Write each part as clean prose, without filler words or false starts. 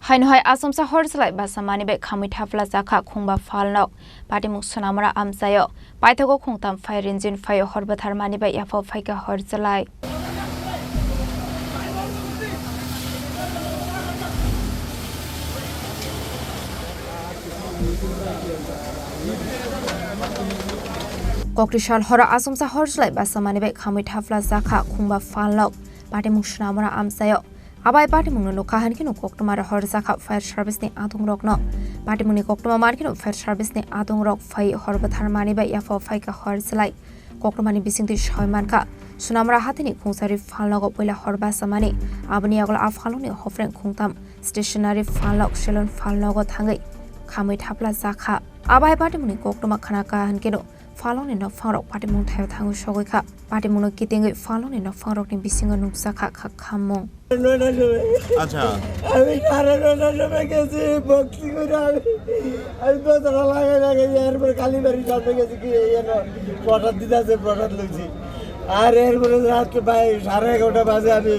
Hainhoi asumsa horslai basamani be khamita flazaka khungba falnok patimu sunamara amsayo paithago khungtam fire engine fire horba tharmani be yafo phaika horslai Kokrishal hora asumsa horslai basamani be khamita flazaka khungba falnok patimu sunamara amsayo Abai party mungno lokahan kinu koktomara horzaka fire service ni adung rokno party mungni koktoma markinu fire service ni adung rok fai horba tharmani ba yafo fai ka horzlai koktomani bisingti shoymanka sunamra hatini khungsari falnogo poila horba samani abani agol afhaloni hofren khungtam stationary falnog shelon falnogo thangai khamai thapla zakha abai party mungni koktoma khanaka hankinu Falong in the Farok party moon have Tango Shogoka, party mono getting it falling in the Farok in Bissing and Nuxaka Kamon. I আর এরপরে রাত্রে ভাই 11:30 বাজে আমি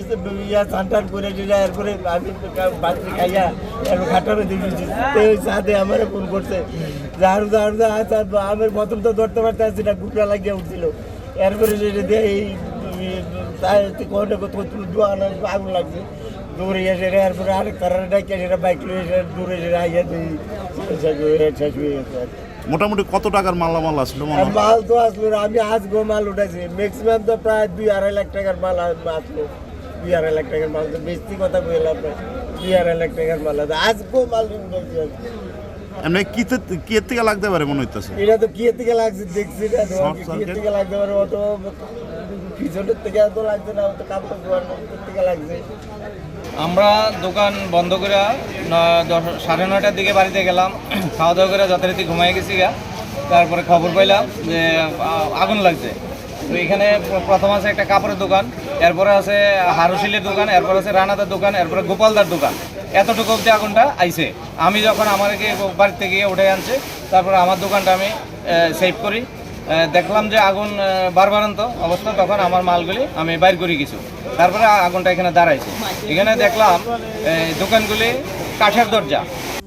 সান্টার করে এরপরে আমি বাচ্চা খাইয়া এরপর খাটারে দিয়েছি সাথে আমার ফোন করছে ঝাড়ু আমার প্রথম তো ধরতে পারতেছি না গুপড়া লাগিয়ে উঠছিল এরপরে এই আগুন লাগছে দৌড়ে এসে এরপরে আরেক তারা ডাকিয়ে সেটা বাইক লয়ে এসে দৌড়ে এসে আইয়া শেষ হয়ে গেছে মোটামুটি কত টাকার মালামাল আসলো মাল তো আসলো আমি আজকে মাল উঠাইছি ম্যাক্সিমাম তো প্রায় 2-2.5 লাখ টাকার মাল আসলো 2-2.5 লাখ টাকার মাল তো বেশি কথা বললাম 2-2.5 লাখ টাকার মাল আজকে মাল উঠাইছি এমনি কি থেকে লাগতে পারে মনে হইতাছে এটা তো কি থেকে লাগছে দেখছি না কি থেকে লাগতে পারে অত পিছনের থেকে তো লাগছে না তো কাপড় ধোয়ার থেকে লাগছে আমরা দোকান বন্ধ করে 9:30টার দিকে বাড়িতে গেলাম খাওয়া দাওয়া করে যথারীতি ঘুমাই গেছি তারপরে খবর পাইলাম যে আগুন লাগছে তো এখানে প্রথম আছে একটা কাপড়ের দোকান এরপরে আছে হারুশিলের দোকান এরপর আছে রানাদার দোকান এরপরে গোপালদার দোকান এতটুকু অবধি আগুনটা আইছে আমি যখন আমাকে বাড়িতে গিয়ে উঠে আনছে তারপরে আমার দোকানটা আমি সেভ করি দেখলাম যে আগুন বারবারন্ত অবস্থা তখন আমার মালগুলি আমি বাইর করি কিছু তারপরে আগুনটা এখানে দাঁড়াইছে এখানে দেখলাম দোকানগুলি কাঠের দরজা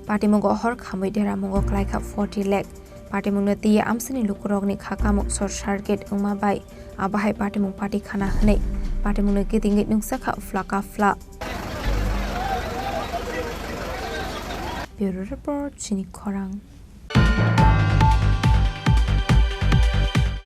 পাটিমুগ হর খামৈ দেরা মুগ ক্লাইখা 40 লাখ পাটিমুগনে তি আমসিনি লুকুরগনি খাকামুক শর্ট সার্কিট উমা বাই আবাহাই পাটিমুগ পাটি খানা হनै পাটিমুগনে গিদিঙ্গি নুকসাখা ফ্লাকা ফ্লা Bureau Report Chini Khorang